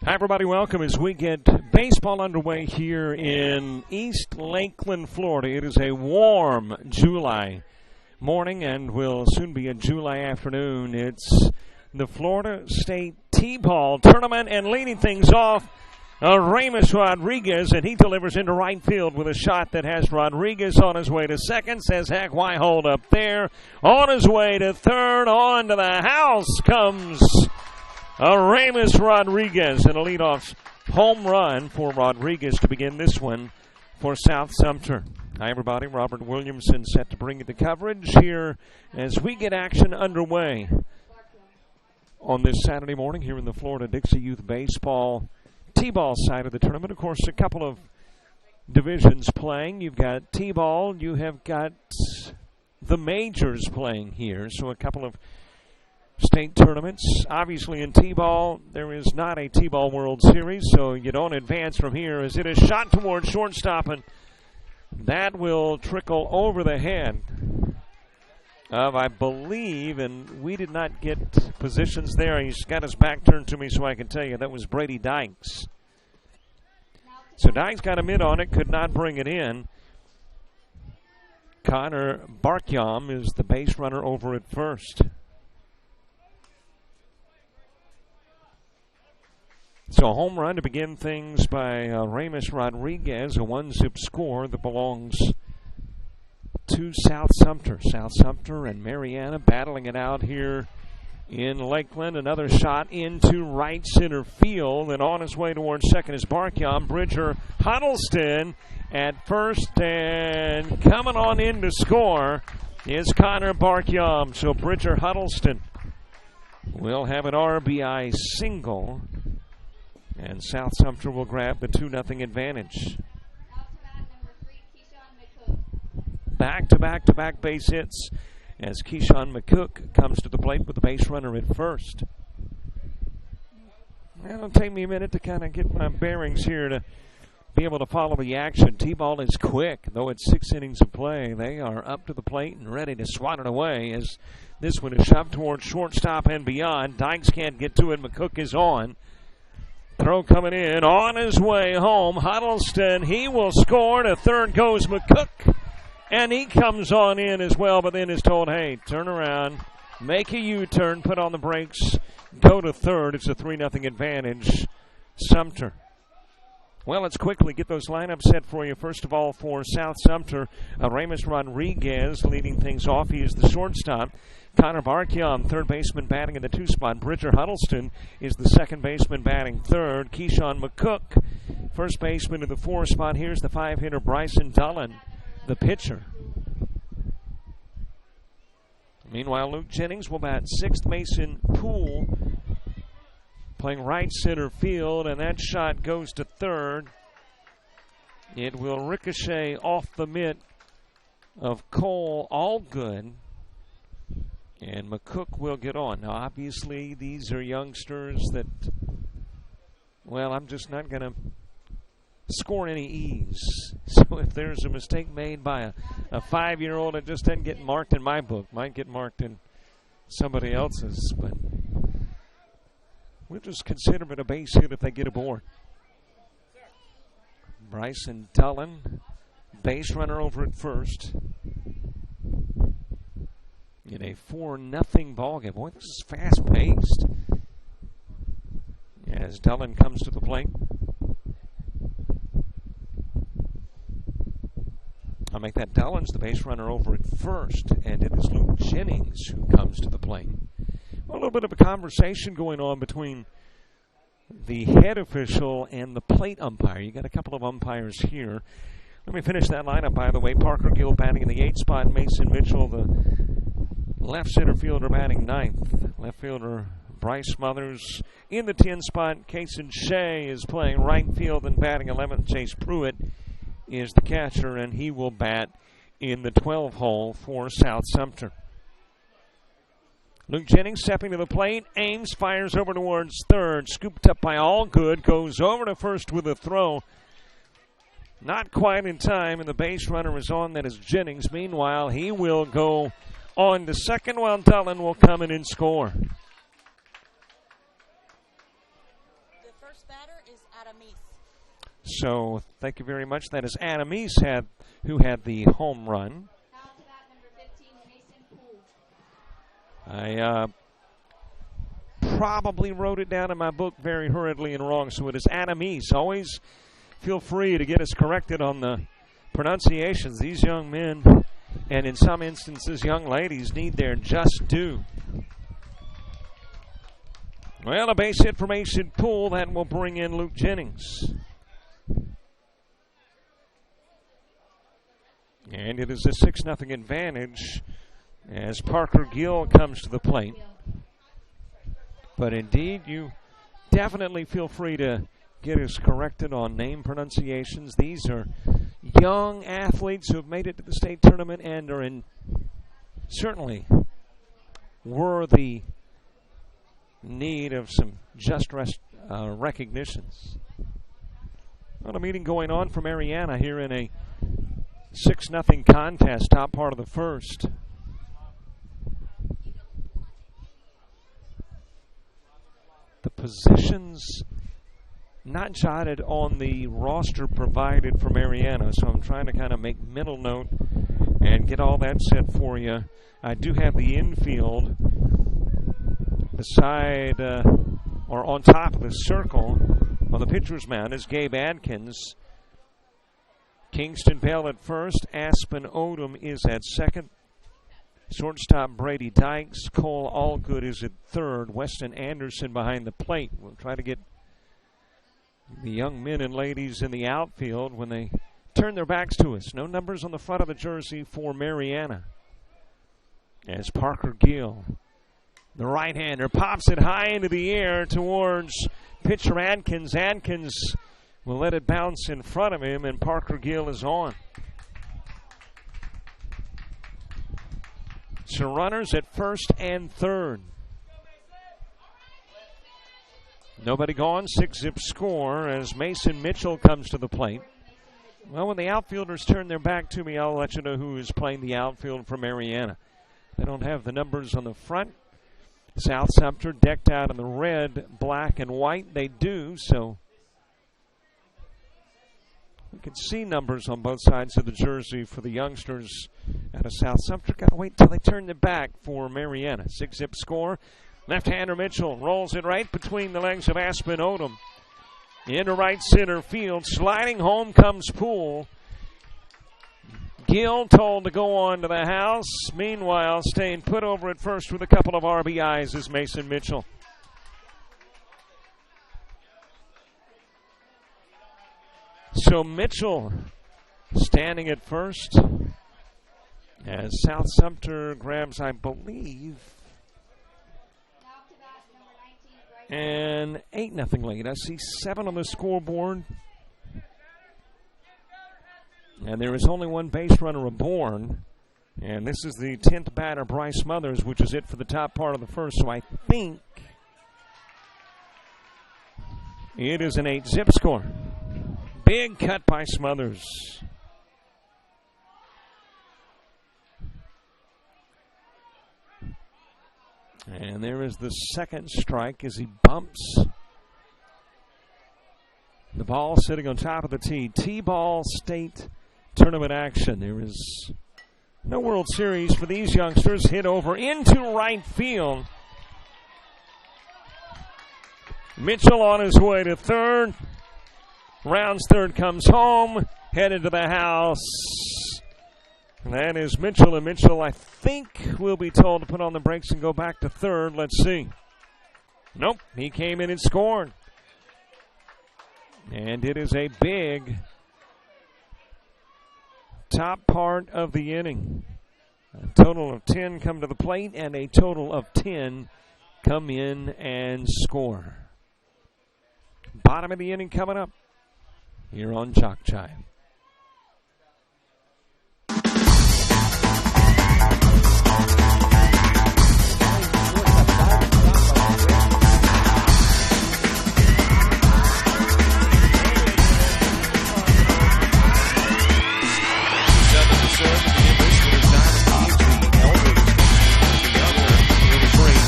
Hi, everybody. Welcome as we get baseball underway here in East Lakeland, Florida. It is a warm July morning and will soon be a July afternoon. It's the Florida State T-Ball Tournament, and leading things off, Ramus Rodriguez, and he delivers into right field with a shot that has Rodriguez on his way to second. Says, heck, why hold up there? On his way to third, on to the house comes Ramus Rodriguez, and a leadoff home run for Rodriguez to begin this one for South Sumter. Hi, everybody. Robert Williamson set to bring you the coverage here as we get action underway on this Saturday morning here in the Florida Dixie Youth Baseball T-ball side of the tournament. Of course, a couple of divisions playing. You've got T-ball. You have got the majors playing here, so a couple of state tournaments. Obviously in T-ball, there is not a T-ball World Series, so you don't advance from here as it is shot towards shortstop, and that will trickle over the head of, I believe, and we did not get positions there. He's got his back turned to me so I can tell you that was Brady Dykes. So Dykes got a mid on it, could not bring it in. Connor Barkyam is the base runner over at first. So a home run to begin things by Ramus Rodriguez, a one-zip score that belongs to South Sumter. South Sumter and Marianna battling it out here in Lakeland. Another shot into right center field, and on his way towards second is Barkyam. Bridger Huddleston at first, and coming on in to score is Connor Barkyam. So Bridger Huddleston will have an RBI single, and South Sumter will grab the 2-0 advantage. Back-to-back base hits as Keyshawn McCook comes to the plate with the base runner at first. It'll take me a minute to kind of get my bearings here to be able to follow the action. T-ball is quick, though it's 6 innings of play. They are up to the plate and ready to swat it away as this one is shoved towards shortstop and beyond. Dykes can't get to it. McCook is on. Throw coming in on his way home. Huddleston, he will score. To third goes McCook, and he comes on in as well, but then is told, hey, turn around, make a U-turn, put on the brakes, go to third. It's a 3-0 advantage, Sumter. Well, let's quickly get those lineups set for you. First of all, for South Sumter, Ramus Rodriguez leading things off. He is the shortstop. Connor Barkyam, third baseman, batting in the 2 spot. Bridger Huddleston is the second baseman, batting third. Keyshawn McCook, first baseman in the 4 spot. Here's the 5-hitter, Bryson Dullen, the pitcher. Meanwhile, Luke Jennings will bat sixth. Mason Poole playing right center field, and that shot goes to third. It will ricochet off the mitt of Cole Allgood, and McCook will get on. Now, obviously, these are youngsters that, well, I'm just not going to score any ease. So if there's a mistake made by a 5-year-old, it just doesn't get marked in my book. Might get marked in somebody else's, but we'll just consider it a base hit if they get aboard. Bryson Dullen, base runner over at first, in a 4-0 ball game. Boy, this is fast-paced as Dullen comes to the plate. I'll make that Dullen's the base runner over at first, and it is Luke Jennings who comes to the plate. Well, a little bit of a conversation going on between the head official and the plate umpire. You got a couple of umpires here. Let me finish that lineup, by the way. Parker Gill batting in the 8 spot. Mason Mitchell, the left center fielder, batting 9th. Left fielder Bryce Smothers in the 10 spot. Kason Shea is playing right field and batting 11th. Chase Pruitt is the catcher, and he will bat in the 12 hole for South Sumter. Luke Jennings stepping to the plate, aims, fires over towards third, scooped up by Allgood, goes over to first with a throw. Not quite in time, and the base runner is on. That is Jennings. Meanwhile, he will go on to second while Dullen will come in and score. The first bat batter is Adamis. So thank you very much. That is Adamis who had the home run. Foul to bat, number 15, Mason Poole. I probably wrote it down in my book very hurriedly and wrong, so it is Adamis. Always feel free to get us corrected on the pronunciations. These young men, and in some instances young ladies, need their just due. Well, a base hit for Mason Poole. That will bring in Luke Jennings. And it is a 6-0 advantage as Parker Gill comes to the plate. But indeed, you definitely feel free to get us corrected on name pronunciations. These are young athletes who have made it to the state tournament and are in certainly worthy need of some just recognitions. Well, a meeting going on for Marianna here in a 6-0 contest, top part of the first. The positions not jotted on the roster provided for Marianna, so I'm trying to kind of make mental note and get all that set for you. I do have the infield beside or on top of the circle on the pitcher's mound is Gabe Adkins. Kingston Bell at first. Aspen Odom is at second. Shortstop Brady Dykes. Cole Allgood is at third. Weston Anderson behind the plate. We'll try to get the young men and ladies in the outfield when they turn their backs to us. No numbers on the front of the jersey for Marianna. As Parker Gill, the right-hander, pops it high into the air towards pitcher Adkins. Adkins will let it bounce in front of him, and Parker Gill is on. So runners at first and third. Nobody gone, 6-zip score as Mason Mitchell comes to the plate. Well, when the outfielders turn their back to me, I'll let you know who is playing the outfield for Marianna. They don't have the numbers on the front. South Sumter decked out in the red, black, and white. They do, so we can see numbers on both sides of the jersey for the youngsters out of South Sumter. Got to wait until they turn their back for Marianna. 6-zip score. Left-hander Mitchell rolls it right between the legs of Aspen Odom. Into right center field. Sliding home comes Poole. Gill told to go on to the house. Meanwhile, staying put over at first with a couple of RBIs is Mason Mitchell. So Mitchell standing at first as South Sumter grabs, I believe, an 8-0 lead. I see 7 on the scoreboard. And there is only one base runner aboard. And this is the 10th batter, Bryce Smothers, which is it for the top part of the first. So I think it is an 8-zip score. Big cut by Smothers. And there is the second strike as he bumps the ball sitting on top of the tee. T-ball state tournament action. There is no World Series for these youngsters. Hit over into right field. Mitchell on his way to third. Rounds third, comes home, headed to the house. And that is Mitchell. And Mitchell, I think, will be told to put on the brakes and go back to third. Let's see. Nope, he came in and scored. And it is a big top part of the inning. A total of 10 come to the plate, and a total of 10 come in and score. Bottom of the inning coming up here on JockJive.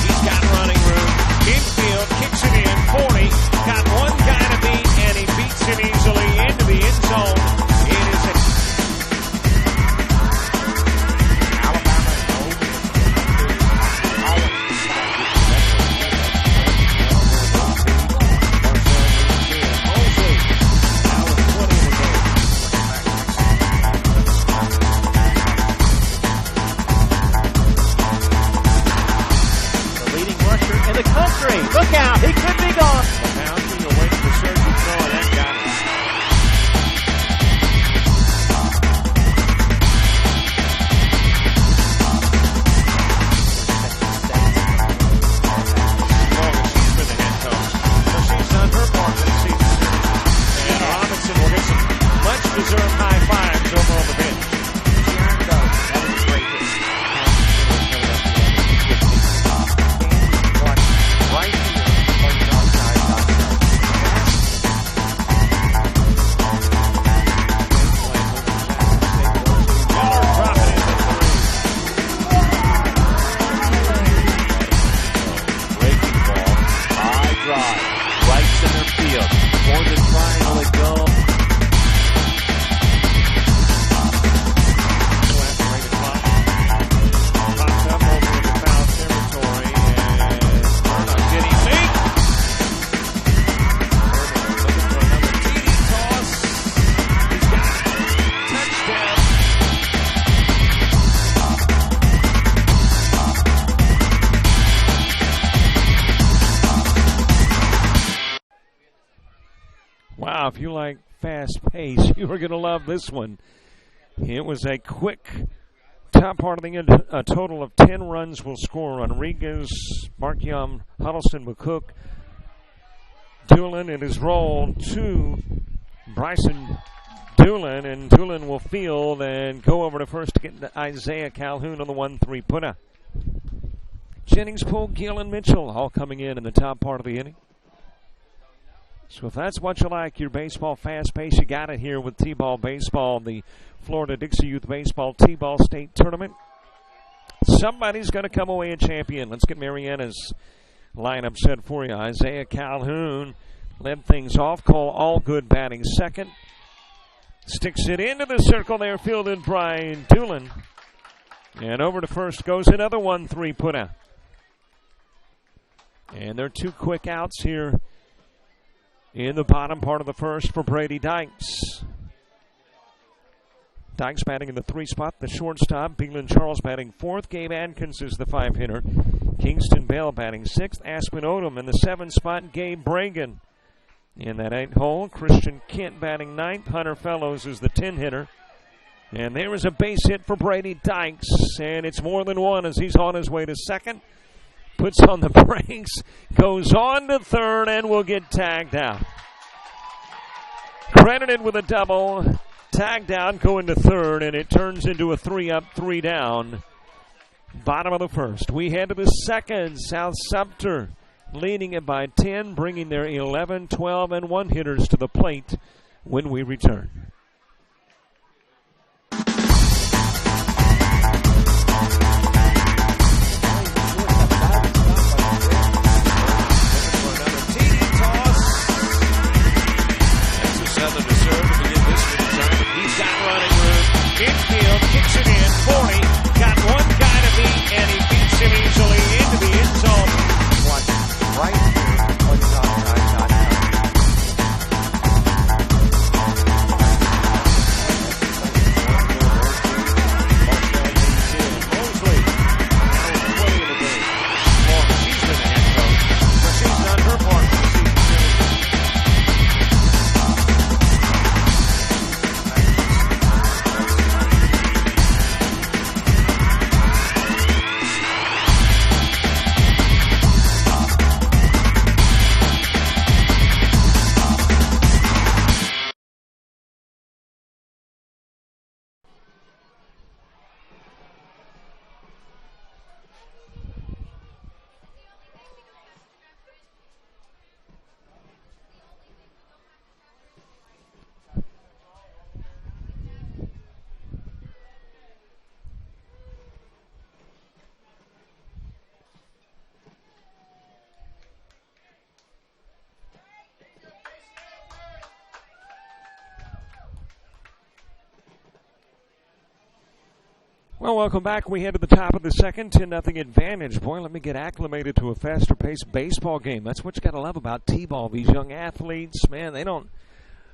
He's got running room. Infield kicks it in. 40. Got one guy to beat. victory. Look out. He could be gone. Bowser, you're waiting for Sergi throw, and that got it. She's been the head coach. So she's done her part for the season. And Robinson will get some much-deserved high fives over on the bench. That was a great hit. Right here on JockJive.com. Miller dropping in the three. Breaking ball. High drive. Right center field. For the triangle it goes. Popped up over into foul territory, and Vernon, did he make? Vernon looking for another TD toss. He's got it. Touchdown. Wow, if you like fast pace, you are going to love this one. It was a quick top part of the end. A total of 10 runs will score. Rodriguez, Markiam, Huddleston, McCook, Doolin. It is rolled to Bryson Doolin, and Doolin will field and go over to first to get to Isaiah Calhoun on the 1-3 putter. Jennings, Poole, Gill, and Mitchell all coming in the top part of the inning. So if that's what you like, your baseball fast pace, you got it here with T-ball baseball, the Florida Dixie Youth Baseball T-ball state tournament. Somebody's going to come away a champion. Let's get Marianna's lineup set for you. Isaiah Calhoun led things off. Cole Allgood batting second. Sticks it into the circle there, fielded Brian Doolin. And over to first goes another 1-3 putter. And there are 2 quick outs here in the bottom part of the first for Brady Dykes. Dykes batting in the 3 spot, the shortstop. Beelan Charles batting 4th. Gabe Adkins is the 5-hitter. Kingston Bell batting 6th. Aspen Odom in the 7 spot. Gabe Bragan in that 8 hole. Christian Kent batting 9th. Hunter Fellows is the 10-hitter. And there is a base hit for Brady Dykes, and it's more than one as he's on his way to second. Puts on the brakes, goes on to third, and will get tagged out. Credited with a double, tagged out, going to third, and it turns into a 3-up, 3-down. Bottom of the first. We head to the second. South Sumter leading it by 10, bringing their 11, 12, and 1 hitters to the plate when we return. Southern to serve to begin this return. He's got running room. Infield kicks it in. 40. Got one guy to beat, and he beats him easily into the end zone. Watch right here on JockJive.com. Mosley. Now with 20 in the game. Well, she's been the head coach, but she's done her part for the season. Well, welcome back. We head to the top of the second, 10-0 advantage. Boy, let me get acclimated to a faster-paced baseball game. That's what you got to love about T-ball. These young athletes, man, they don't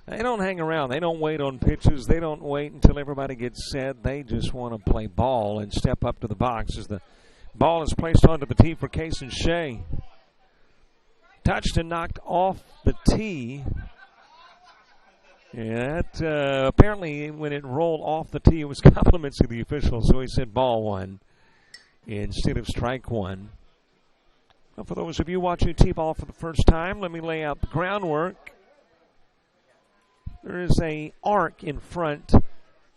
hang around. They don't wait on pitches. They don't wait until everybody gets set. They just want to play ball and step up to the box as the ball is placed onto the tee for Case and Shea. touched and knocked off the tee. Yeah, that, apparently when it rolled off the tee, it was compliments to the officials, so he said ball one instead of strike one. Well, for those of you watching T-ball for the first time, let me lay out the groundwork. There is a arc in front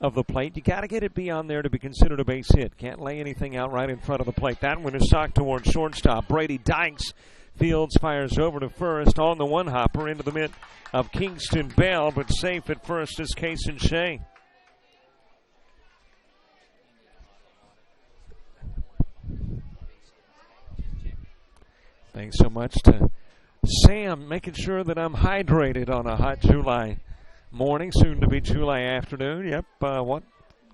of the plate. You got to get it beyond there to be considered a base hit. Can't lay anything out right in front of the plate. That one is socked towards shortstop. Brady Dykes fields, fires over to first on the one hopper into the mitt of Kingston Bell, but safe at first is Kason Shea. Thanks so much to Sam, making sure that I'm hydrated on a hot July morning, soon to be July afternoon. Yep, what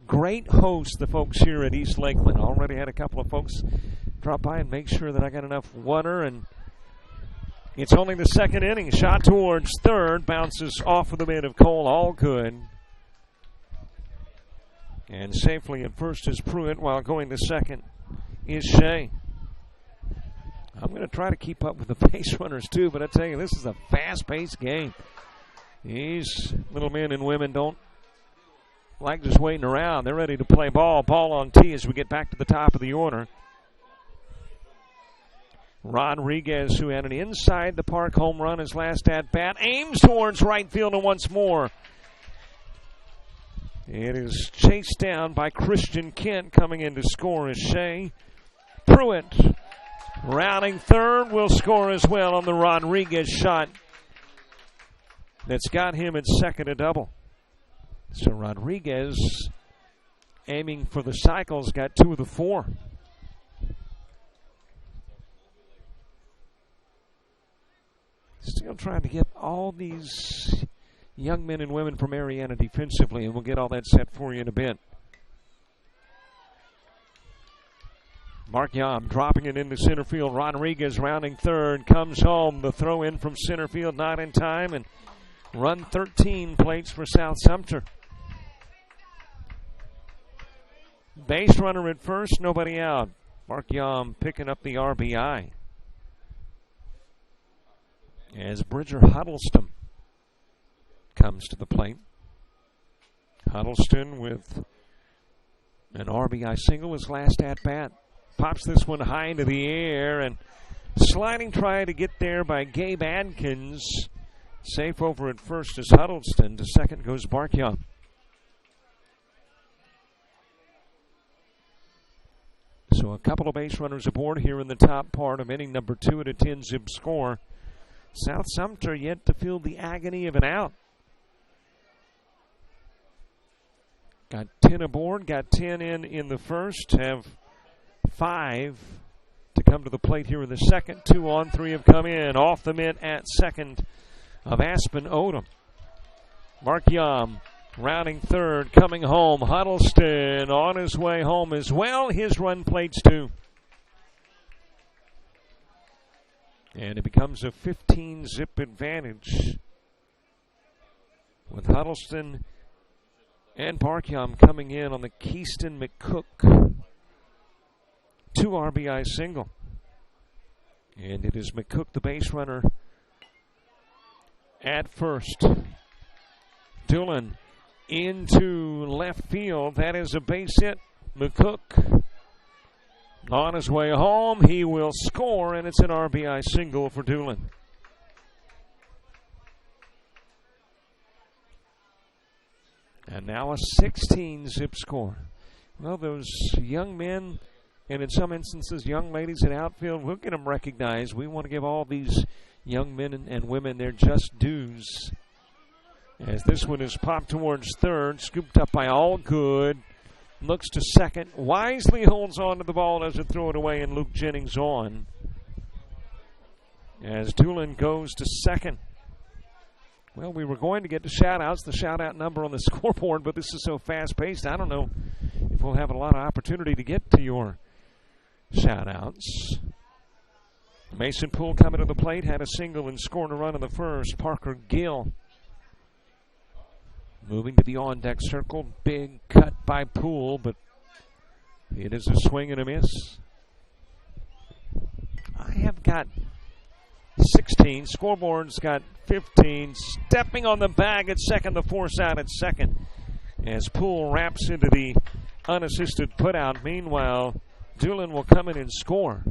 great hosts the folks here at East Lakeland. Already had a couple of folks drop by and make sure that I got enough water, and it's only the second inning. Shot towards third, bounces off of the mid of Cole, all good. And safely at first is Pruitt, while going to second is Shea. I'm going to try to keep up with the base runners too, but I tell you, this is a fast-paced game. These little men and women don't like just waiting around. They're ready to play ball. Ball on tee as we get back to the top of the order. Rodriguez, who had an inside the park home run his last at-bat, aims towards right field, and once more it is chased down by Christian Kent. Coming in to score is Shea. Pruitt, rounding third, will score as well on the Rodriguez shot that's got him at second, a double. So Rodriguez, aiming for the cycles, got 2 of the 4. Still trying to get all these young men and women from Marianna defensively, and we'll get all that set for you in a bit. Mark Yam dropping it into center field. Rodriguez rounding third, comes home. The throw in from center field, not in time, and run 13 plates for South Sumter. Base runner at first, nobody out. Mark Yam picking up the RBI. As Bridger Huddleston comes to the plate. Huddleston with an RBI single, his last at-bat. Pops this one high into the air, and sliding try to get there by Gabe Adkins. Safe over at first is Huddleston. To second goes Barkyoung. So a couple of base runners aboard here in the top part of inning number 2 at a 10-zip score. South Sumter yet to feel the agony of an out. Got 10 aboard, got 10 in the first, have 5 to come to the plate here in the second. 2 on, 3 have come in. Off the mitt at second of Aspen Odom. Mark Yam rounding third, coming home. Huddleston on his way home as well. His run plates 2. And it becomes a 15-zip advantage with Huddleston and Barkyam coming in on the Keaston McCook 2 RBI single. And it is McCook, the base runner, at first. Doolan into left field. That is a base hit. McCook on his way home. He will score, and it's an RBI single for Doolan. And now a 16-zip score. Well, those young men, and in some instances young ladies in outfield, we'll get them recognized. We want to give all these young men and women their just dues. As this one is popped towards third, scooped up by Allgood. Looks to second, wisely holds on to the ball, doesn't throw it away, and Luke Jennings on. As Doolan goes to second. Well, we were going to get to shout-outs, the shout-out number on the scoreboard, but this is so fast-paced, I don't know if we'll have a lot of opportunity to get to your shout-outs. Mason Poole coming to the plate, had a single and scored a run in the first. Parker Gill moving to the on-deck circle. Big cut by Poole, but it is a swing and a miss. I have got 16. Scoreboard's got 15. Stepping on the bag at second, the force out at second. As Poole wraps into the unassisted putout. Meanwhile, Doolin will come in and score.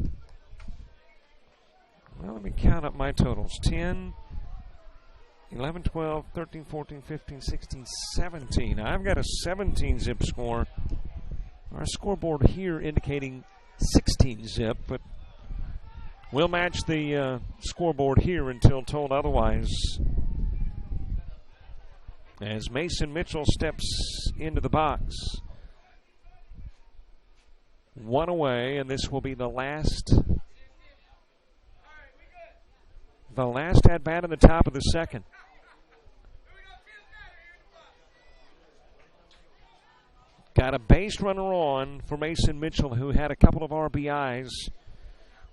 Well, let me count up my totals. 10, 11, 12, 13, 14, 15, 16, 17. I've got a 17 zip score. Our scoreboard here indicating 16 zip, but we'll match the scoreboard here until told otherwise. As Mason Mitchell steps into the box. One away, and this will be the last at-bat in the top of the second. Got a base runner on for Mason Mitchell, who had a couple of RBIs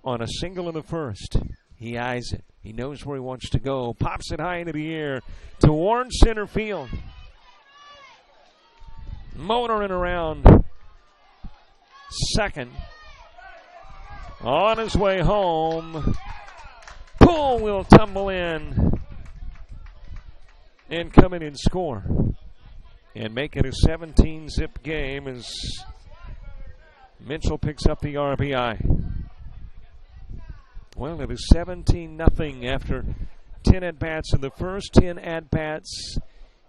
on a single in the first. He eyes it. He knows where he wants to go. Pops it high into the air towards center field. Motoring around second. On his way home. Poole will tumble in and come in and score. And make it a 17-zip game as Mitchell picks up the RBI. Well, it is 17-0 after 10 at-bats in the first, 10 at-bats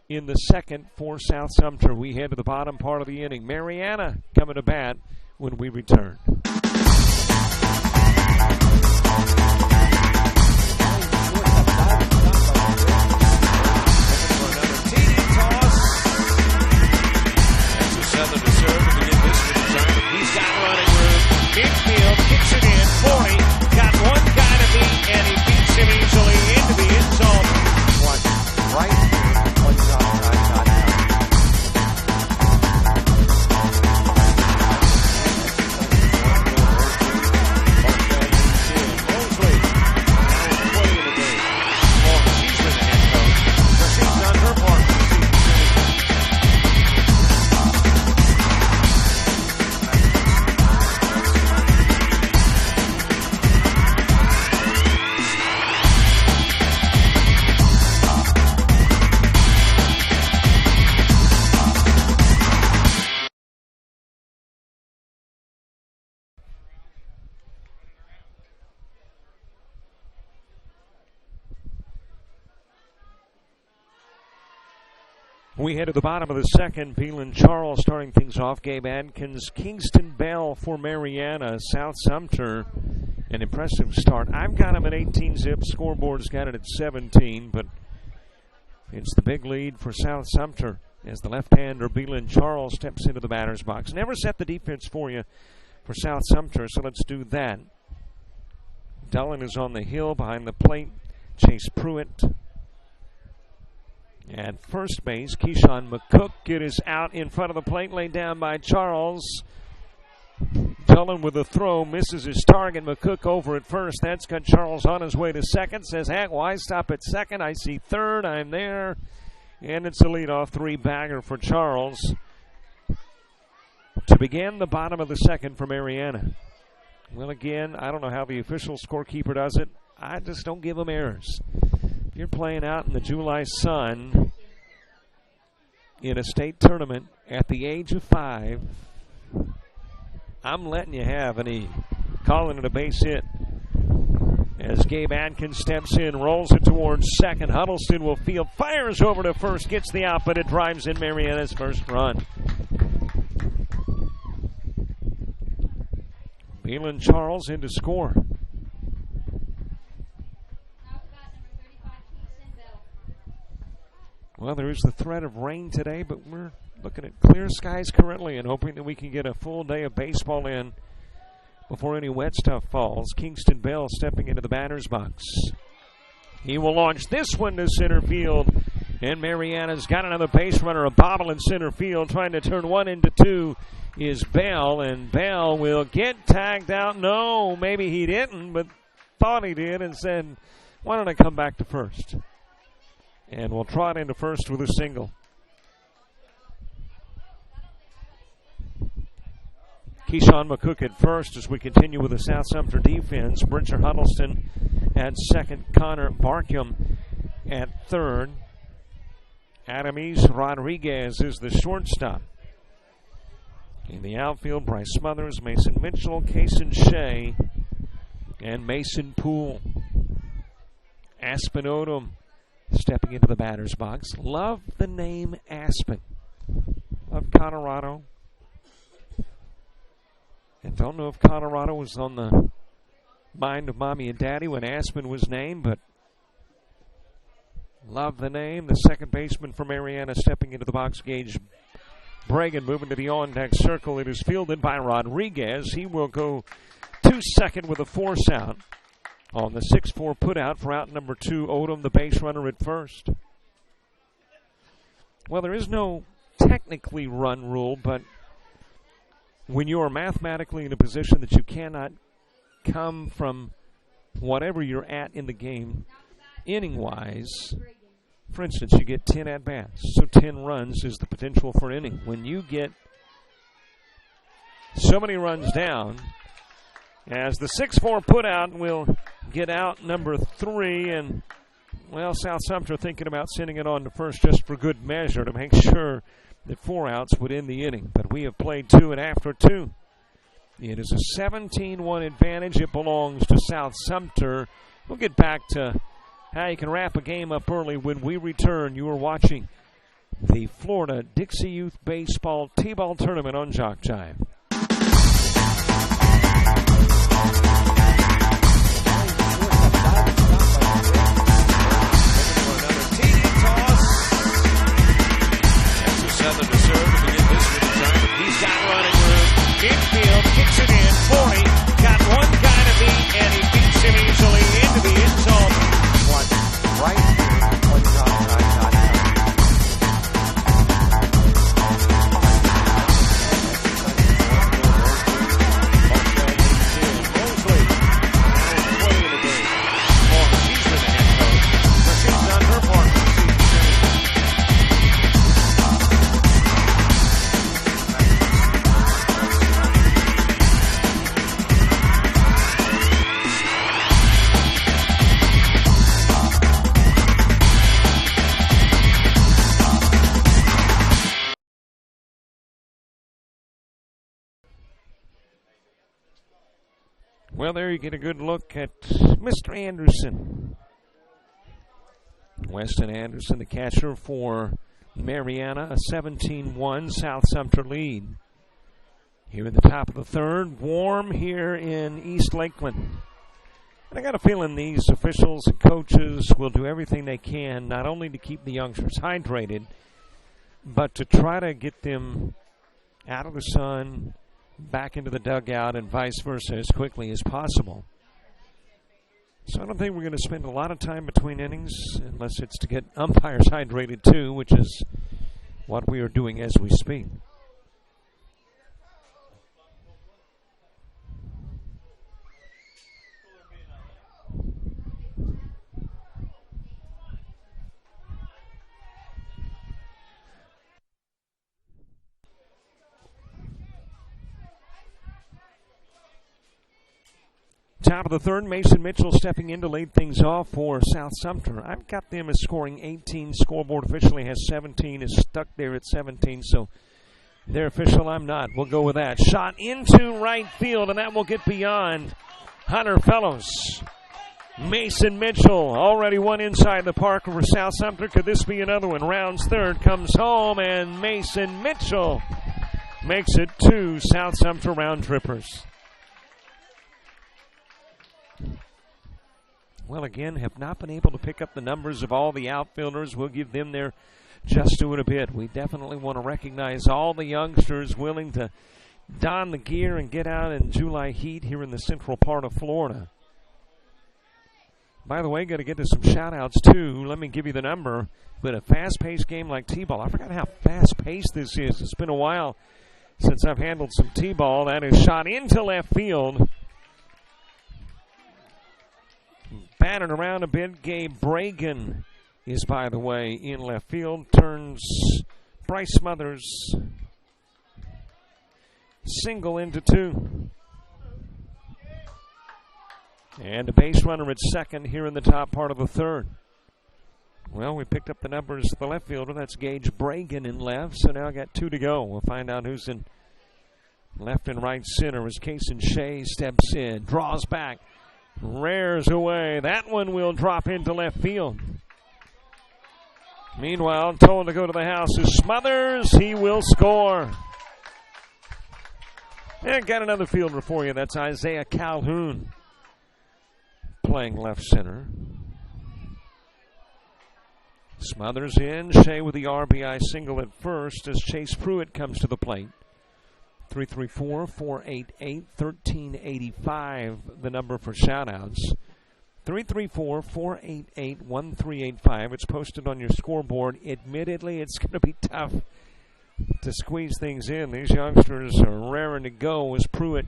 in the second for South Sumter. We head to the bottom part of the inning. Marianna coming to bat when we return. Southern to serve to begin this return. He's got running room. Infield kicks it in. 40. Got one guy to beat, and he beats him easily into the end zone. Watch right here on JockJive.com. Mosley. Now he's playing the game. Well, she's been the head coach. So she's done her part for the season. We head to the bottom of the second. Beelan Charles starting things off. Gabe Adkins, Kingston Bell for Marianna. South Sumter, an impressive start. I've got him at 18 zip. Scoreboard's got it at 17, but it's the big lead for South Sumter as the left-hander Beelan Charles steps into the batter's box. Never set the defense for you for South Sumter, so let's do that. Dullen is on the hill behind the plate. Chase Pruitt at first base. Keyshawn McCook, it is out in front of the plate, laid down by Charles. Dullen with a throw, misses his target. McCook over at first. That's got Charles on his way to second. Says, heck, why stop at second? I see third. I'm there. And it's a leadoff three-bagger for Charles to begin the bottom of the second for Marianna. Well, again, I don't know how the official scorekeeper does it. I just don't give them errors. You're playing out in the July sun in a state tournament at the age of 5. I'm letting you have, and he calling it a base hit. As Gabe Adkins steps in, rolls it towards second. Huddleston will field, fires over to first, gets the out, but it drives in Marianna's first run. Beelan Charles in to score. Well, there is the threat of rain today, but we're looking at clear skies currently and hoping that we can get a full day of baseball in before any wet stuff falls. Kingston Bell stepping into the batter's box. He will launch this one to center field, and Marianna's got another base runner, a bobble in center field, trying to turn one into two is Bell, and Bell will get tagged out. No, maybe he didn't, but thought he did and said, why don't I come back to first? And we'll trot into first with a single. Keyshawn McCook at first as we continue with the South Sumter defense. Bridger Huddleston at second. Connor Barkham at third. Adamis Rodriguez is the shortstop. In the outfield, Bryce Smothers, Mason Mitchell, Kaysen Shea, and Mason Poole. Aspen Odom stepping into the batter's box. Love the name Aspen of Colorado. And don't know if Colorado was on the mind of Mommy and Daddy when Aspen was named, but love the name. The second baseman for Marianna stepping into the box, Gage Bragan, moving to the on-deck circle. It is fielded by Rodriguez. He will go to second with a force out on the 6-4 put-out for out number 2. Odom, the base runner, at first. Well, there is no technically run rule, but when you are mathematically in a position that you cannot come from whatever you're at in the game, inning-wise, for instance, you get 10 at-bats, so 10 runs is the potential for an inning. When you get so many runs down, as the 6-4 put-out will get out number 3, and, well, South Sumter thinking about sending it on to first just for good measure to make sure that 4 outs would end the inning. But we have played 2 and after 2. It is a 17-1 advantage. It belongs to South Sumter. We'll get back to how you can wrap a game up early when we return. You are watching the Florida Dixie Youth Baseball T-Ball Tournament on JockJive. Southern to serve to begin this return. He's got running room. Infield kicks it in. 40. Got one guy to beat, and he beats him easily into the end zone. One right here on JockJive.com. Mosley. Now 20 in the game. Oh, she's been the head coach. So she's done her part. Well, there you get a good look at Mr. Anderson. Weston Anderson, the catcher for Marianna, a 17-1 South Sumter lead. Here at the top of the third, warm here in East Lakeland. And I got a feeling these officials and coaches will do everything they can, not only to keep the youngsters hydrated, but to try to get them out of the sun, back into the dugout, and vice versa as quickly as possible. So I don't think we're going to spend a lot of time between innings unless it's to get umpires hydrated too, which is what we are doing as we speak. Top of the third, Mason Mitchell stepping in to lead things off for South Sumter. I've got them as scoring 18. Scoreboard officially has 17, is stuck there at 17, so they're official. I'm not. We'll go with that. Shot into right field, and that will get beyond Hunter Fellows. Mason Mitchell, already one inside the park for South Sumter. Could this be another one? Rounds third, comes home, and Mason Mitchell makes it 2 South Sumter round trippers. Well, again, have not been able to pick up the numbers of all the outfielders. We'll give them their just due in a bit. We definitely want to recognize all the youngsters willing to don the gear and get out in July heat here in the central part of Florida. By the way, got to get to some shout-outs, too. Let me give you the number. But a fast-paced game like T-ball, I forgot how fast-paced this is. It's been a while since I've handled some T-ball. That is shot into left field. Batted around a bit. Gabe Bragan is, by the way, in left field. Turns Bryce Smothers single into 2. And a base runner at second here in the top part of the third. Well, we picked up the numbers of the left fielder. That's Gage Bragan in left. So now got 2 to go. We'll find out who's in left and right center as Kason Shea steps in, draws back, rears away. That one will drop into left field. Meanwhile, told to go to the house is Smothers. He will score. And got another fielder for you. That's Isaiah Calhoun playing left center. Smothers in. Shea with the RBI single at first as Chase Pruitt comes to the plate. 334-488-1385, the number for shoutouts. 334-488-1385. It's posted on your scoreboard. Admittedly, it's going to be tough to squeeze things in. These youngsters are raring to go as Pruitt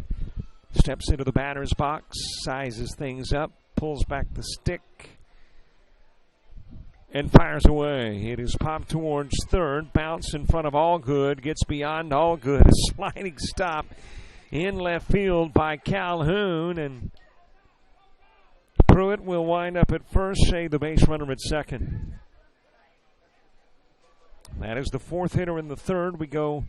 steps into the batter's box, sizes things up, pulls back the stick, and fires away. It is popped towards third, bounce in front of Allgood, gets beyond Allgood. A sliding stop in left field by Calhoun, and Pruitt will wind up at first, Shea the base runner at second. That is the fourth hitter in the third. We go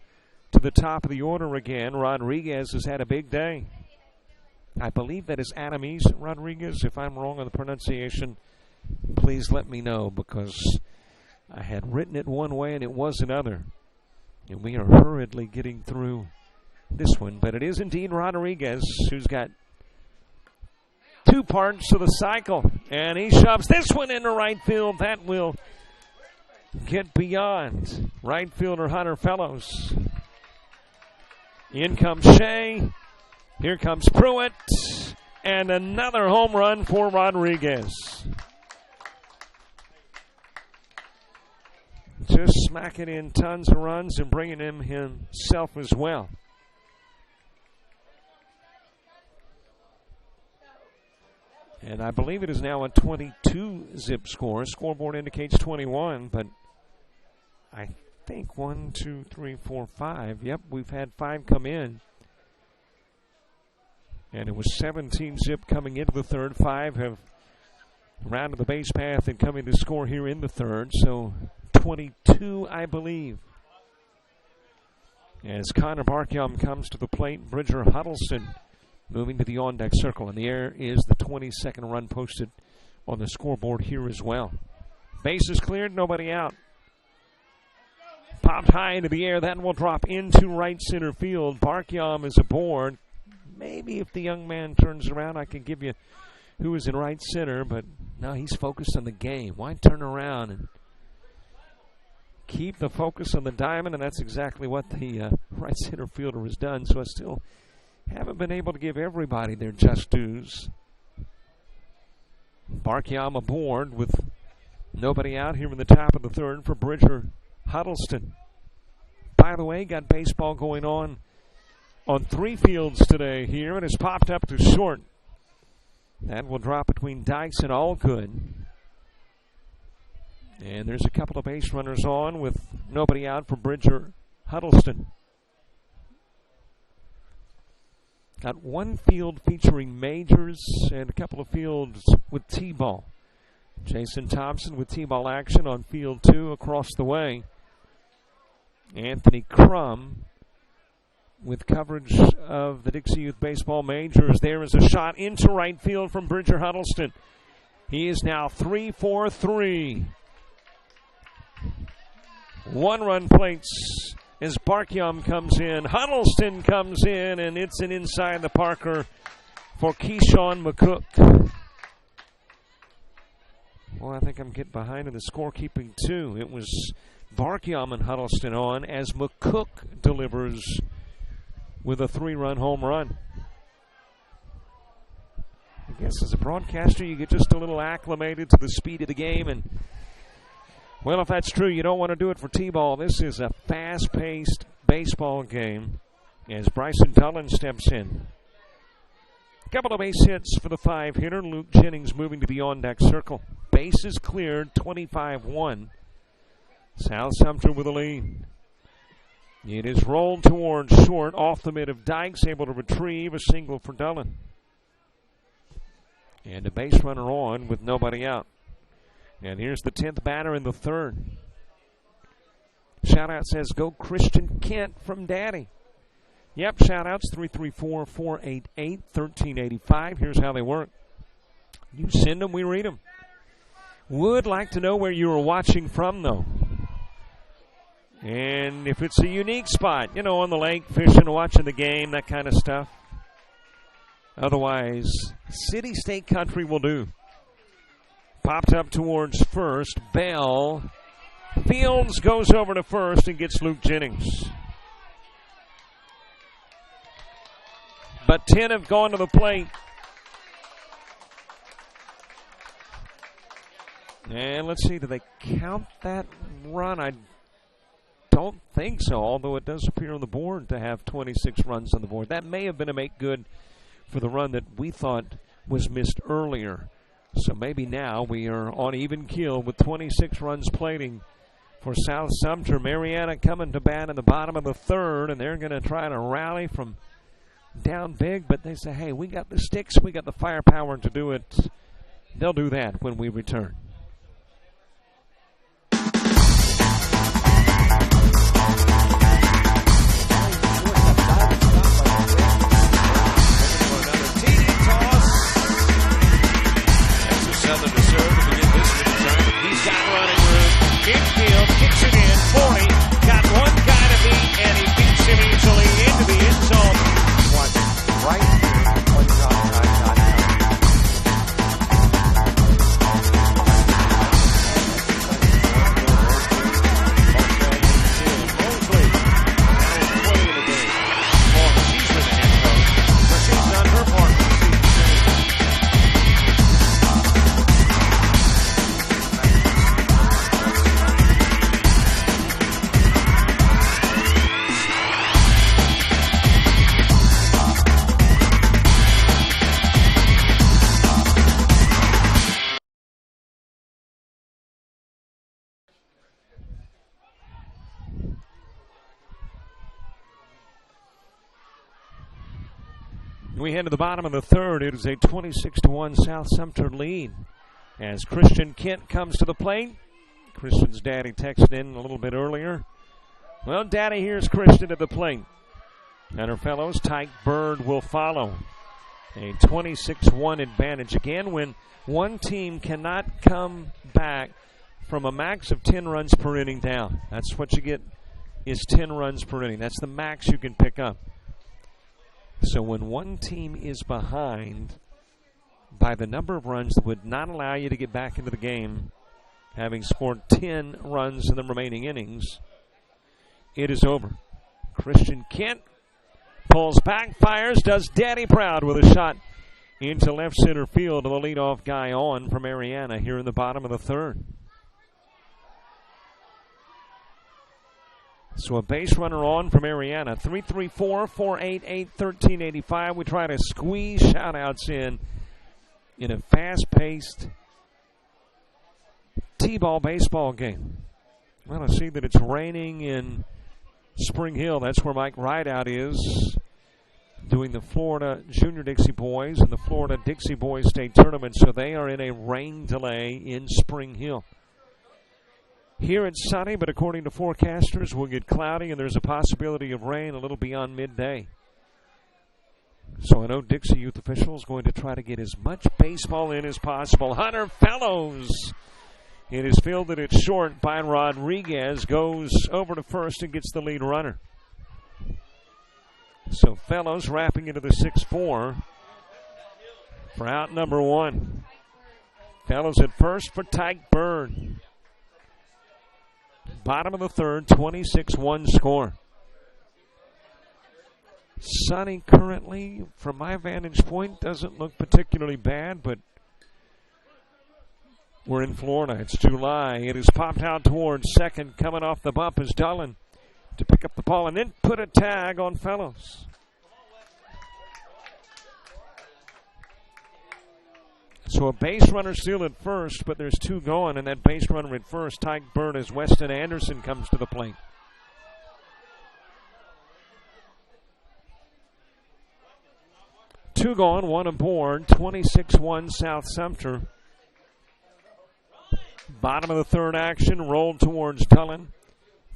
to the top of the order again. Rodriguez has had a big day. I believe that is Adams Rodriguez. If I'm wrong on the pronunciation, please let me know, because I had written it one way and it was another. And we are hurriedly getting through this one. But it is indeed Rodriguez who's got 2 parts of the cycle. And he shoves this one into right field. That will get beyond right fielder Hunter Fellows. In comes Shea. Here comes Pruitt. And another home run for Rodriguez. Just smacking in tons of runs and bringing him himself as well. And I believe it is now a 22 zip score. Scoreboard indicates 21, but I think 1, 2, 3, 4, 5. Yep, we've had 5 come in. And it was 17 zip coming into the third. 5 have rounded the base path and coming to score here in the third. So 22, I believe. As Connor Barkyam comes to the plate, Bridger Huddleston moving to the on-deck circle. And the air is the 22nd run posted on the scoreboard here as well. Bases cleared, nobody out. Popped high into the air. That will drop into right center field. Barkyam is aboard. Maybe if the young man turns around, I can give you who is in right center. But no, he's focused on the game. Why turn around and keep the focus on the diamond? And that's exactly what the right center fielder has done. So I still haven't been able to give everybody their just dues. Barkyam aboard with nobody out here in the top of the third for Bridger Huddleston. By the way, got baseball going on 3 fields today here, and it's popped up to short. That will drop between Dykes and Allgood. And there's a couple of base runners on with nobody out for Bridger Huddleston. Got 1 field featuring majors and a couple of fields with T-ball. Jason Thompson with T-ball action on field 2 across the way. Anthony Crum with coverage of the Dixie Youth Baseball Majors. There is a shot into right field from Bridger Huddleston. He is now 3 for 3. 1-run plates as Barkyam comes in. Huddleston comes in, and it's an inside the Parker for Keyshawn McCook. Well, I think I'm getting behind in the scorekeeping, too. It was Barkyam and Huddleston on as McCook delivers with a 3-run home run. I guess as a broadcaster, you get just a little acclimated to the speed of the game. And, well, if that's true, you don't want to do it for T-ball. This is a fast-paced baseball game as Bryson Dullen steps in. A couple of base hits for the 5-hitter. Luke Jennings moving to the on-deck circle. Bases cleared, 25-1. South Sumter with a lead. It is rolled towards short off the mid of Dykes, able to retrieve a single for Dullen. And a base runner on with nobody out. And here's the 10th batter in the third. Shout out says, go Christian Kent from Daddy. Yep, shout outs 334-488-1385. Here's how they work. You send them, we read them. Would like to know where you are watching from, though. And if it's a unique spot, you know, on the lake, fishing, watching the game, that kind of stuff. Otherwise, city, state, country will do. Popped up towards first. Bell. Fields goes over to first and gets Luke Jennings. But 10 have gone to the plate. And let's see, do they count that run? I don't think so, although it does appear on the board to have 26 runs on the board. That may have been a make good for the run that we thought was missed earlier. So maybe now we are on even keel with 26 runs plating for South Sumter. Marianna coming to bat in the bottom of the third, and they're going to try to rally from down big, but they say, hey, we got the sticks, we got the firepower to do it. They'll do that when we return. Southern to serve to begin this return. He's got running room. Infield kicks it in. 40. Got one guy to beat, and he beats him easily into the end zone. Watch right here on JockJive.com. Mosley. Now 20 in the game. Well, she's been the head coach, but she's done her part for the season. We head to the bottom of the third. It is a 26-1 South Sumter lead as Christian Kent comes to the plate. Christian's daddy texted in a little bit earlier. Well, daddy, here's Christian at the plate. And her fellows, Tyke Bird will follow. A 26-1 advantage. Again, when one team cannot come back from a max of 10 runs per inning down. That's what you get, is 10 runs per inning. That's the max you can pick up. So when one team is behind by the number of runs that would not allow you to get back into the game, having scored 10 runs in the remaining innings, it is over. Christian Kent pulls back, fires, does Daddy proud with a shot into left center field to the leadoff guy on for Marianna here in the bottom of the third. So a base runner on for Marianna. 334-488-1385. We try to squeeze shout-outs in a fast-paced T-ball baseball game. Well, I see that it's raining in Spring Hill. That's where Mike Rideout is, doing the Florida Junior Dixie Boys and the Florida Dixie Boys State Tournament. So they are in a rain delay in Spring Hill. Here it's sunny, but according to forecasters, we'll get cloudy, and there's a possibility of rain a little beyond midday. So I know Dixie youth officials going to try to get as much baseball in as possible. Hunter Fellows. It is fielded at short by Rodriguez. Goes over to first and gets the lead runner. So Fellows wrapping into the 6-4 for out number one. Fellows at first for Tyke Bird. Bottom of the third, 26-1 score. Sunny currently, from my vantage point, doesn't look particularly bad, but we're in Florida. It's July. It is popped out towards second. Coming off the bump is Dullen to pick up the ball and then put a tag on Fellows. So a base runner still at first, but there's two going, and that base runner at first, Tyke Bird, as Weston Anderson comes to the plate. 2 gone, 1 aboard, 26-1 South Sumter. Bottom of the third action, rolled towards Tullen.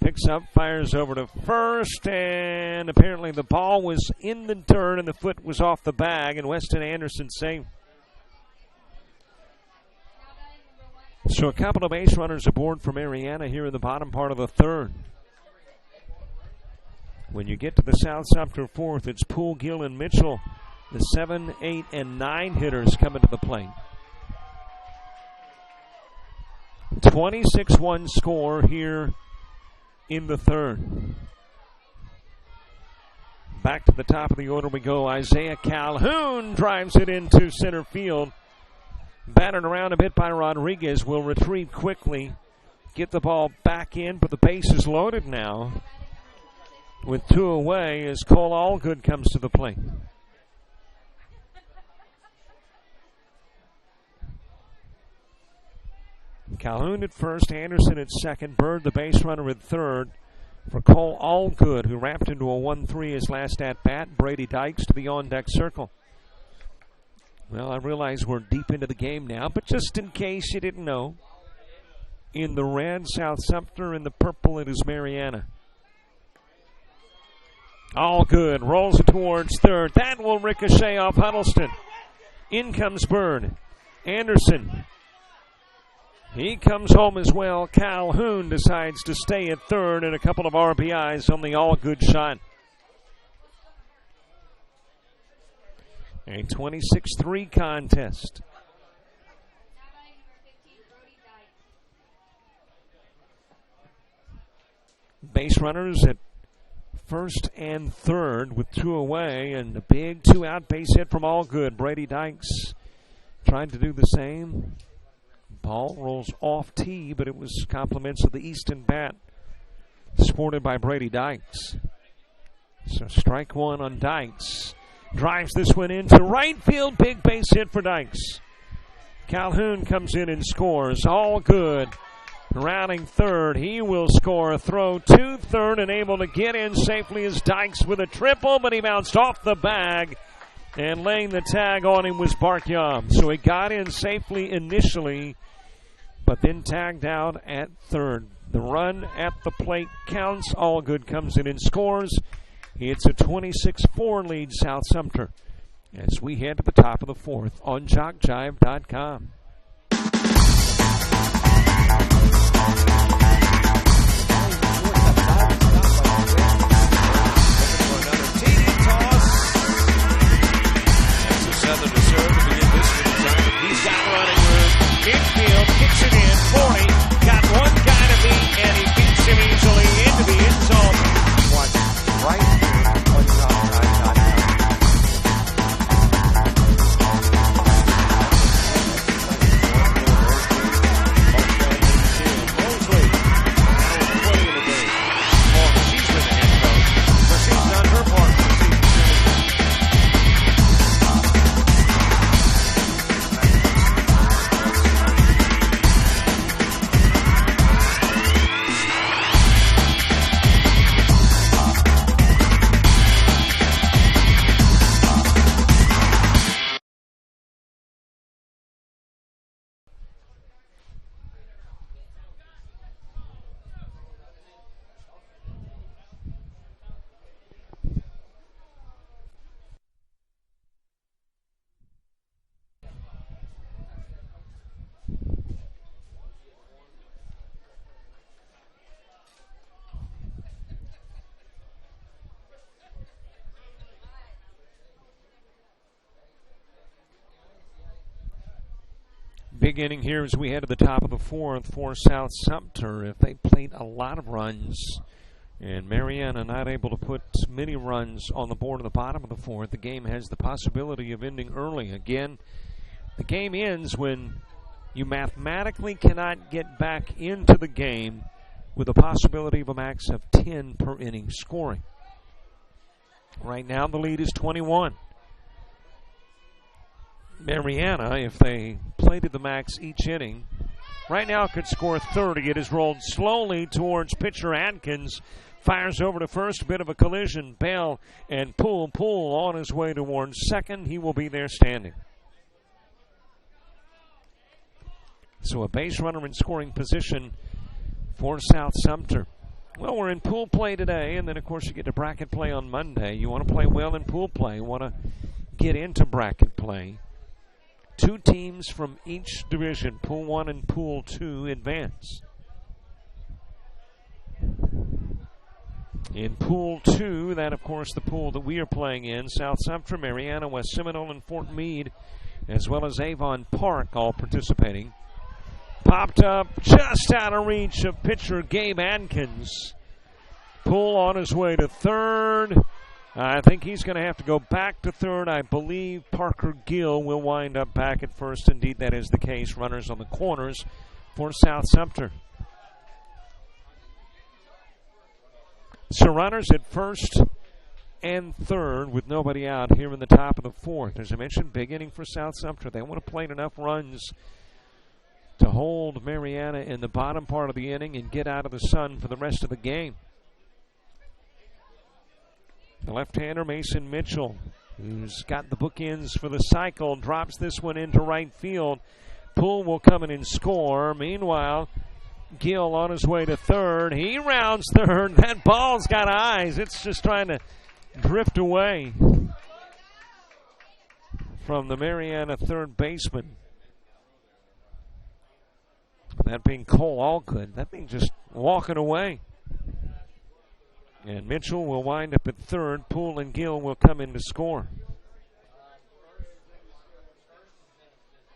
Picks up, fires over to first, and apparently the ball was in the turn and the foot was off the bag, and Weston Anderson saved. So a couple of base runners aboard for Marianna here in the bottom part of the third. When you get to the South Sumter fourth, it's Poole, Gill, and Mitchell. The 7, 8, and 9 hitters coming to the plate. 26-1 score here in the third. Back to the top of the order we go. Isaiah Calhoun drives it into center field. Battered around a bit by Rodriguez. Will retrieve quickly. Get the ball back in, but the base is loaded now. With 2 away as Cole Allgood comes to the plate. Calhoun at first, Anderson at second, Bird the base runner at third for Cole Allgood, who wrapped into a 1-3 his last at-bat. Brady Dykes to the on-deck circle. Well, I realize we're deep into the game now, but just in case you didn't know, in the red, South Sumter, in the purple, it is Marianna. Allgood rolls it towards third. That will ricochet off Huddleston. In comes Bird. Anderson. He comes home as well. Calhoun decides to stay at third, and a couple of RBIs on the Allgood shot. A 26-3 contest. Base runners at first and third with 2 away, and a big 2-out base hit from Allgood. Brady Dykes tried to do the same. Ball rolls off tee, but it was compliments of the Easton bat sported by Brady Dykes. So strike 1 on Dykes. Drives this one into right field. Big base hit for Dykes. Calhoun comes in and scores. Allgood rounding third. He will score a throw to third and able to get in safely as Dykes with a triple, but he bounced off the bag. And laying the tag on him was Barkyam. So he got in safely initially, but then tagged out at third. The run at the plate counts. Allgood comes in and scores. It's a 26-4 lead South Sumter as we head to the top of the fourth on JockJive.com. Southern to serve to begin this inning. He's got running room. Infield kicks it in. 40. Got one guy to beat, and he beats him easily into the end zone. Watch right here on JockJive.com. Mosley, now with 20 in the game. She's been the head coach, but she's done her part for the season. Big inning here as we head to the top of the fourth for South Sumter. If they played a lot of runs, and Marianna not able to put many runs on the board at the bottom of the fourth, the game has the possibility of ending early. Again, the game ends when you mathematically cannot get back into the game with a possibility of a max of 10 per inning scoring. Right now the lead is 21. Marianna, if they play to the max each inning, right now could score 30. It is rolled slowly towards pitcher Atkins. Fires over to first, a bit of a collision. Bell and Poole on his way towards second. He will be there standing. So a base runner in scoring position for South Sumter. Well, we're in pool play today, and then, of course, you get to bracket play on Monday. You want to play well in pool play. You want to get into bracket play. 2 teams from each division, Pool 1 and Pool 2, advance. In Pool 2, that, of course, the pool that we are playing in, South Sumter, Marianna, West Seminole, and Fort Meade, as well as Avon Park, all participating. Popped up just out of reach of pitcher Gabe Adkins. Poole on his way to third. I think he's going to have to go back to third. I believe Parker Gill will wind up back at first. Indeed, that is the case. Runners on the corners for South Sumter. So runners at first and third with nobody out here in the top of the fourth. As I mentioned, big inning for South Sumter. They want to play enough runs to hold Marianna in the bottom part of the inning and get out of the sun for the rest of the game. The left-hander, Mason Mitchell, who's got the bookends for the cycle, drops this one into right field. Poole will come in and score. Meanwhile, Gill on his way to third. He rounds third. That ball's got eyes. It's just trying to drift away from the Marianna third baseman. That being Cole Allgood. That being just walking away. And Mitchell will wind up at third. Poole and Gill will come in to score.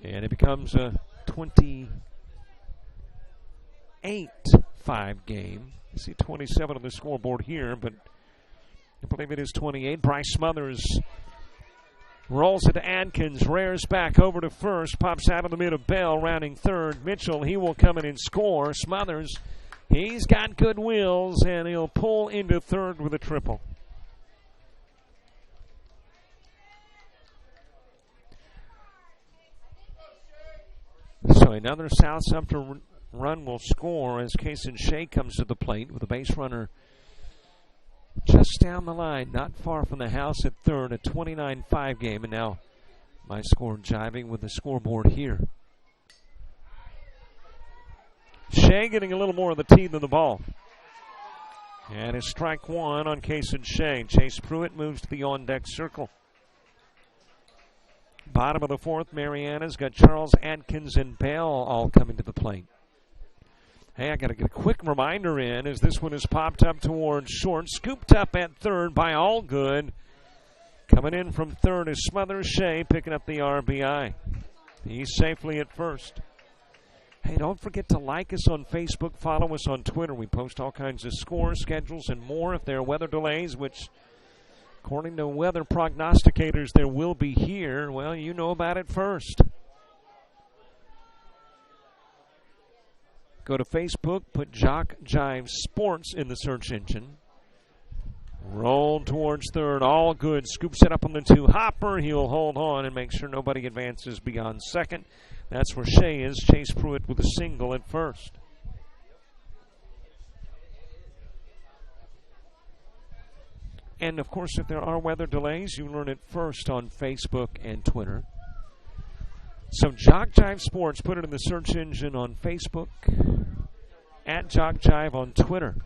And it becomes a 28-5 game. You see 27 on the scoreboard here, but I believe it is 28. Bryce Smothers rolls it to Adkins, rears back over to first, pops out of the mid of Bell, rounding third. Mitchell, he will come in and score. Smothers, he's got good wheels, and he'll pull into third with a triple. So another South Sumter run will score as Kason Shea comes to the plate with a base runner just down the line, not far from the house at third, a 29-5 game. And now my score jiving with the scoreboard here. Shea getting a little more of the tee than the ball. And it's strike one on Kason Shea. Chase Pruitt moves to the on-deck circle. Bottom of the fourth, Marianna's got Charles Adkins and Bell all coming to the plate. Hey, I got to get a quick reminder in as this one is popped up towards short. Scooped up at third by Allgood. Coming in from third is Smothers. Shea picking up the RBI. He's safely at first. Hey, don't forget to like us on Facebook, follow us on Twitter. We post all kinds of scores, schedules, and more. If there are weather delays, which according to weather prognosticators there will be here, well, you know about it first. Go to Facebook, put JockJive Sports in the search engine. Roll towards third, Allgood. Scoops it up on the two. Hopper, he'll hold on and make sure nobody advances beyond second. That's where Shea is. Chase Pruitt with a single at first. And, of course, if there are weather delays, you learn it first on Facebook and Twitter. So JockJive Sports, put it in the search engine on Facebook, at JockJive on Twitter.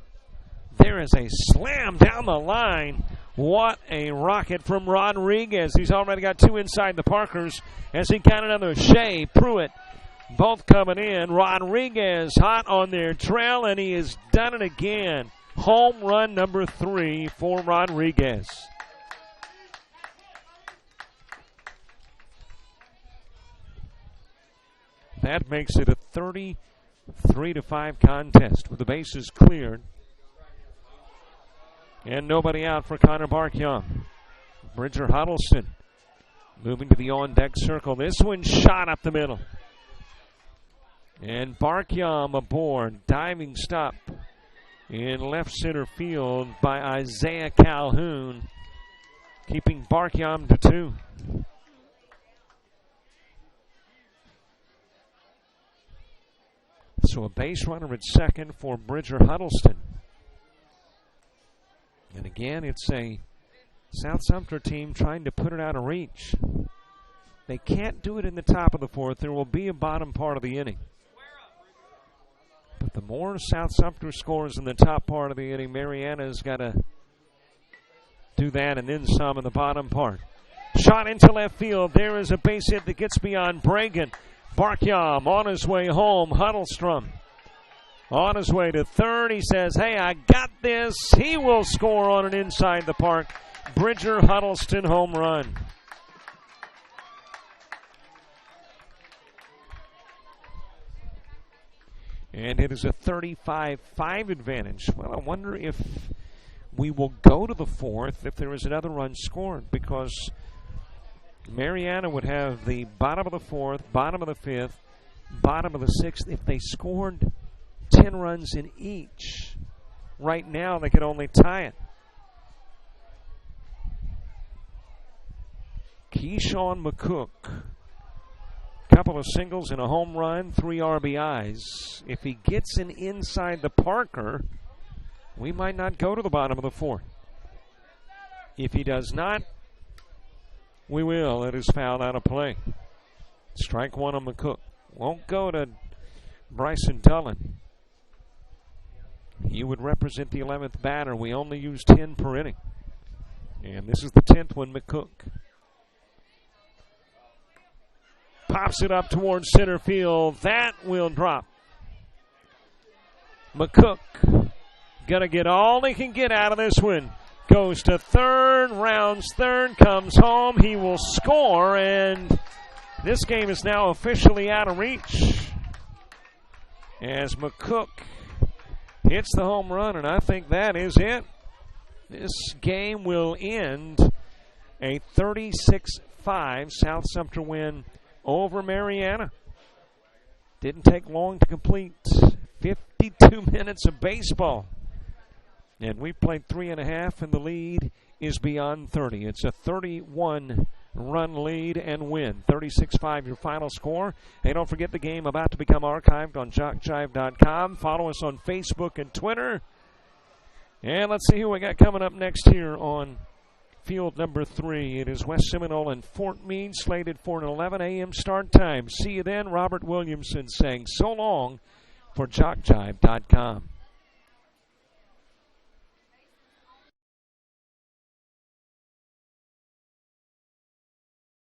There is a slam down the line. What a rocket from Rodriguez. He's already got two inside the Parkers as he got another. Shea, Pruitt, both coming in. Rodriguez hot on their trail, and he has done it again. Home run number 3 for Rodriguez. That makes it a 33-5 contest with the bases cleared. And nobody out for Connor Barkyom. Bridger Huddleston moving to the on-deck circle. This one shot up the middle. And Barkyom aboard. Diving stop in left center field by Isaiah Calhoun, keeping Barkyom to 2. So a base runner at second for Bridger Huddleston. Again, it's a South Sumter team trying to put it out of reach. They can't do it in the top of the fourth. There will be a bottom part of the inning. But the more South Sumter scores in the top part of the inning, Marianna's got to do that and then some in the bottom part. Shot into left field. There is a base hit that gets beyond Bragan. Barkyam on his way home. Huddlestrom on his way to third. He says, hey, I got this. He will score on an inside the park Bridger Huddleston home run. And it is a 35-5 advantage. Well, I wonder if we will go to the fourth if there is another run scored, because Marianna would have the bottom of the fourth, bottom of the fifth, bottom of the sixth. If they scored 10 runs in each, right now they could only tie it. Keyshawn McCook, couple of singles and a home run, 3 RBIs. If he gets an inside the Parker, we might not go to the bottom of the fourth. If he does not, we will. It is fouled out of play. Strike one on McCook. Won't go to Bryson Dullen. He would represent the 11th batter. We only use 10 per inning. And this is the 10th one, McCook. Pops it up towards center field. That will drop. McCook gonna get all he can get out of this one. Goes to third, rounds third, comes home. He will score, and this game is now officially out of reach as McCook hits the home run, and I think that is it. This game will end a 36-5 South Sumter win over Marianna. Didn't take long to complete 52 minutes of baseball. And we played 3.5, and the lead is beyond 30. It's a 31-run lead and win. 36-5 your final score. Hey, don't forget the game about to become archived on JockJive.com. Follow us on Facebook and Twitter. And let's see who we got coming up next here on field number 3. It is West Seminole and Fort Meade, slated for an 11 a.m. start time. See you then. Robert Williamson saying so long for JockJive.com.